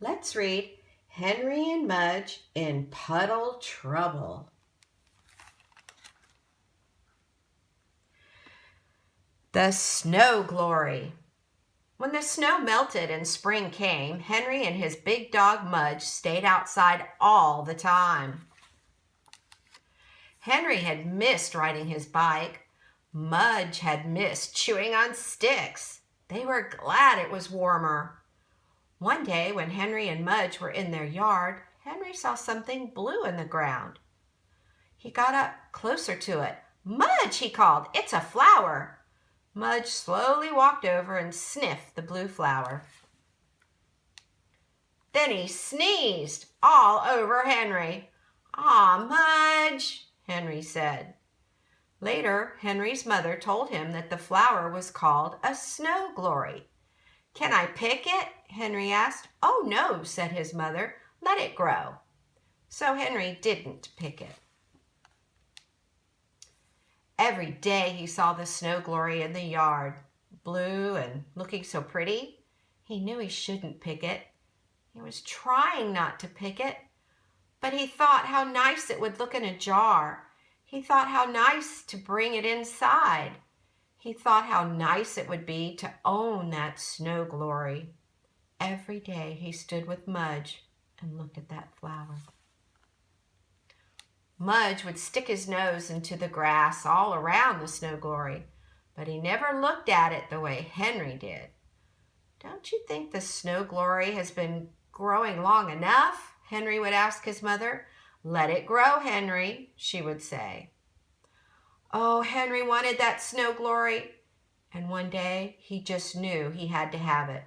Let's read Henry and Mudge in Puddle Trouble. The Snow Glory. When the snow melted and spring came, Henry and his big dog Mudge stayed outside all the time. Henry had missed riding his bike. Mudge had missed chewing on sticks. They were glad it was warmer. One day when Henry and Mudge were in their yard, Henry saw something blue in the ground. He got up closer to it. "Mudge," he called, "it's a flower." Mudge slowly walked over and sniffed the blue flower. Then he sneezed all over Henry. "Aw, Mudge," Henry said. Later, Henry's mother told him that the flower was called a snow glory. "Can I pick it?" Henry asked. "Oh, no," said his mother. "Let it grow." So Henry didn't pick it. Every day he saw the snow glory in the yard, blue and looking so pretty. He knew he shouldn't pick it. He was trying not to pick it, but he thought how nice it would look in a jar. He thought how nice to bring it inside. He thought how nice it would be to own that snow glory. Every day he stood with Mudge and looked at that flower. Mudge would stick his nose into the grass all around the snow glory, but he never looked at it the way Henry did. "Don't you think the snow glory has been growing long enough?" Henry would ask his mother. "Let it grow, Henry," she would say. Oh, Henry wanted that snow glory, and one day he just knew he had to have it.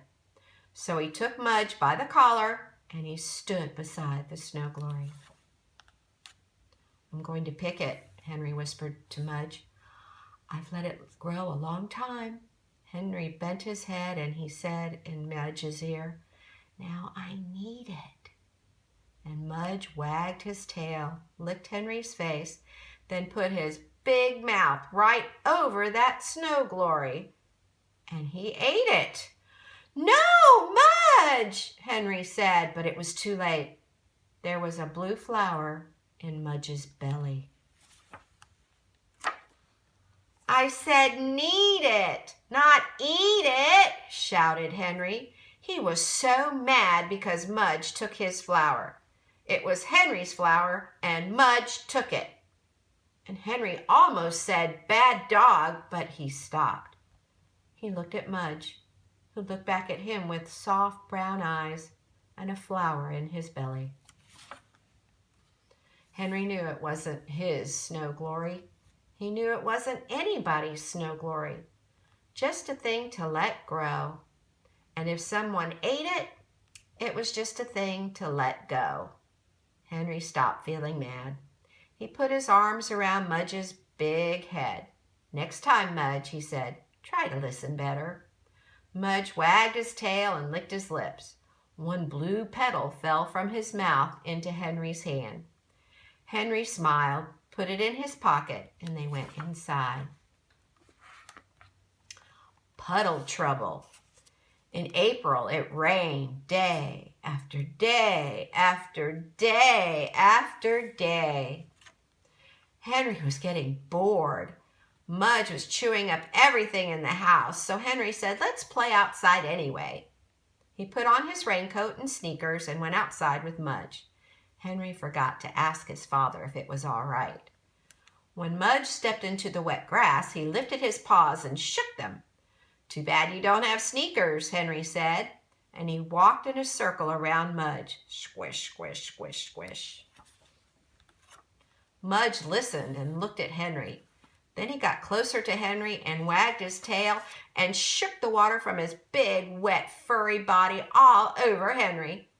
So he took Mudge by the collar and he stood beside the snow glory. "I'm going to pick it," Henry whispered to Mudge. "I've let it grow a long time." Henry bent his head and he said in Mudge's ear, "Now I need it." And Mudge wagged his tail, licked Henry's face, then put his big mouth right over that snow glory, and he ate it. "No, Mudge," Henry said, but it was too late. There was a blue flower in Mudge's belly. "I said need it, not eat it," shouted Henry. He was so mad because Mudge took his flower. It was Henry's flower, and Mudge took it. And Henry almost said, "Bad dog," but he stopped. He looked at Mudge, who looked back at him with soft brown eyes and a flower in his belly. Henry knew it wasn't his snow glory. He knew it wasn't anybody's snow glory. Just a thing to let grow. And if someone ate it, it was just a thing to let go. Henry stopped feeling mad. He put his arms around Mudge's big head. "Next time, Mudge," he said, "try to listen better." Mudge wagged his tail and licked his lips. One blue petal fell from his mouth into Henry's hand. Henry smiled, put it in his pocket, and they went inside. Puddle trouble. In April, it rained day after day after day after day. Henry was getting bored. Mudge was chewing up everything in the house, so Henry said, "Let's play outside anyway." He put on his raincoat and sneakers and went outside with Mudge. Henry forgot to ask his father if it was all right. When Mudge stepped into the wet grass, he lifted his paws and shook them. "Too bad you don't have sneakers," Henry said, and he walked in a circle around Mudge. Squish, squish, squish, squish. Mudge listened and looked at Henry. Then he got closer to Henry and wagged his tail and shook the water from his big, wet, furry body all over Henry.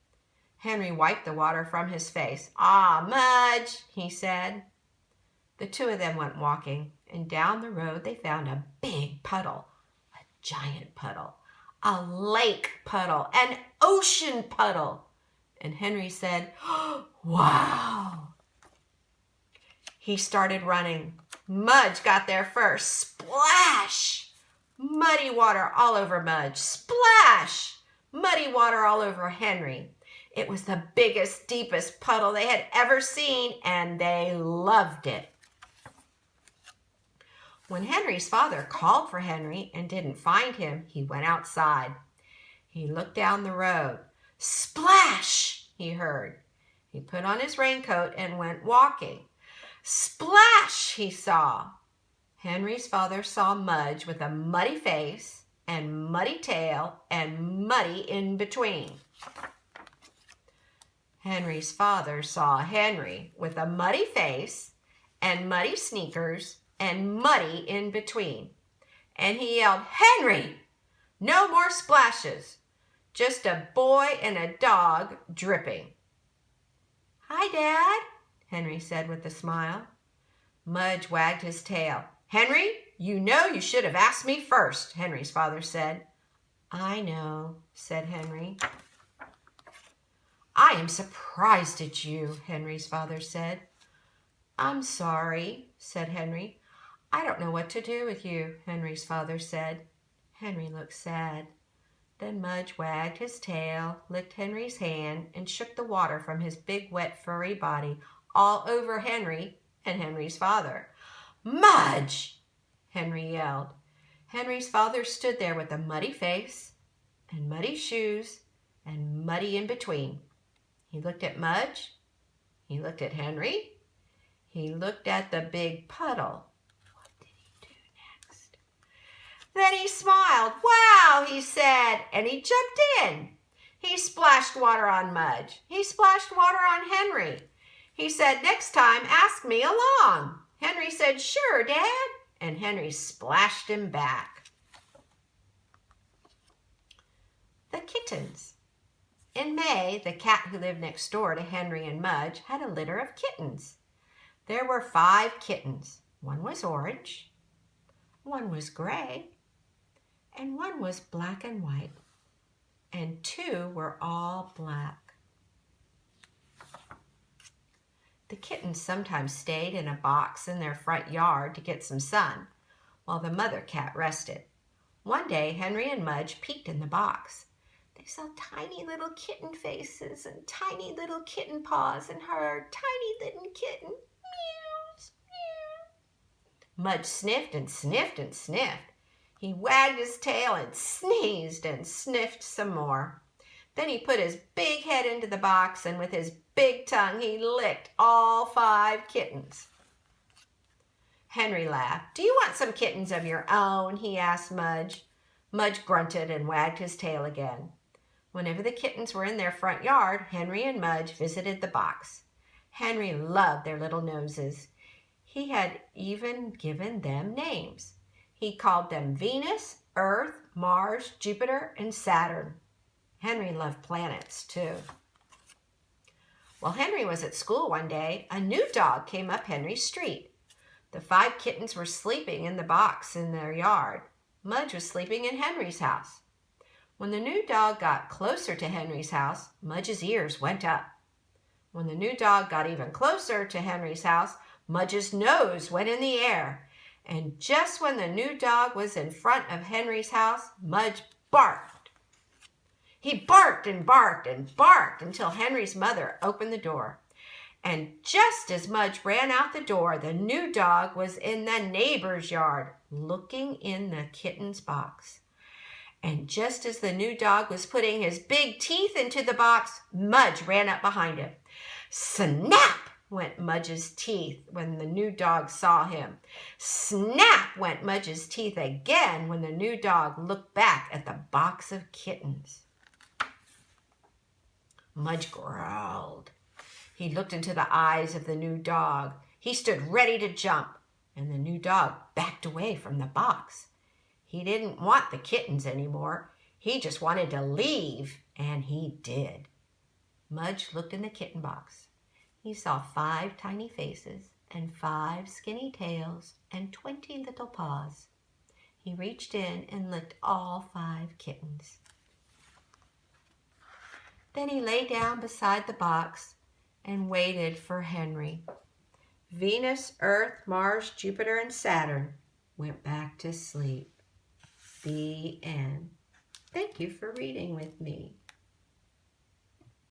Henry wiped the water from his face. "Ah, Mudge," he said. The two of them went walking, and down the road they found a big puddle, a giant puddle, a lake puddle, an ocean puddle. And Henry said, "Wow." He started running. Mudge got there first. Splash! Muddy water all over Mudge. Splash! Muddy water all over Henry. It was the biggest, deepest puddle they had ever seen, and they loved it. When Henry's father called for Henry and didn't find him, he went outside. He looked down the road. Splash, he heard. He put on his raincoat and went walking. Splash, he saw. Henry's father saw Mudge with a muddy face and muddy tail and muddy in between. Henry's father saw Henry with a muddy face and muddy sneakers and muddy in between. And he yelled, "Henry, no more splashes. Just a boy and a dog dripping." "Hi, Dad," Henry said with a smile. Mudge wagged his tail. "Henry, you know you should have asked me first," Henry's father said. "I know," said Henry. "I am surprised at you," Henry's father said. "I'm sorry," said Henry. "I don't know what to do with you," Henry's father said. Henry looked sad. Then Mudge wagged his tail, licked Henry's hand, and shook the water from his big, wet, furry body all over Henry and Henry's father. "Mudge!" Henry yelled. Henry's father stood there with a muddy face and muddy shoes and muddy in between. He looked at Mudge. He looked at Henry. He looked at the big puddle. What did he do next? Then he smiled. "Wow," he said, and he jumped in. He splashed water on Mudge. He splashed water on Henry. He said, "Next time, ask me along." Henry said, "Sure, Dad," and Henry splashed him back. The kittens. In May, the cat who lived next door to Henry and Mudge had a litter of kittens. There were 5 kittens. One was orange, one was gray, and one was black and white, and 2 were all black. The kittens sometimes stayed in a box in their front yard to get some sun, while the mother cat rested. One day, Henry and Mudge peeked in the box. They saw tiny little kitten faces and tiny little kitten paws and heard tiny little kitten meows, meow. Mudge sniffed and sniffed and sniffed. He wagged his tail and sneezed and sniffed some more. Then he put his big head into the box, and with his big tongue he licked all 5 kittens. Henry laughed. "Do you want some kittens of your own?" he asked Mudge. Mudge grunted and wagged his tail again. Whenever the kittens were in their front yard, Henry and Mudge visited the box. Henry loved their little noses. He had even given them names. He called them Venus, Earth, Mars, Jupiter, and Saturn. Henry loved planets, too. While Henry was at school one day, a new dog came up Henry's street. The 5 kittens were sleeping in the box in their yard. Mudge was sleeping in Henry's house. When the new dog got closer to Henry's house, Mudge's ears went up. When the new dog got even closer to Henry's house, Mudge's nose went in the air. And just when the new dog was in front of Henry's house, Mudge barked. He barked and barked and barked until Henry's mother opened the door. And just as Mudge ran out the door, the new dog was in the neighbor's yard, looking in the kitten's box. And just as the new dog was putting his big teeth into the box, Mudge ran up behind him. Snap went Mudge's teeth when the new dog saw him. Snap went Mudge's teeth again when the new dog looked back at the box of kittens. Mudge growled. He looked into the eyes of the new dog. He stood ready to jump, and the new dog backed away from the box. He didn't want the kittens anymore. He just wanted to leave, and he did. Mudge looked in the kitten box. He saw 5 tiny faces and 5 skinny tails and 20 little paws. He reached in and licked all 5 kittens. Then he lay down beside the box and waited for Henry. Venus, Earth, Mars, Jupiter, and Saturn went back to sleep. The end. Thank you for reading with me.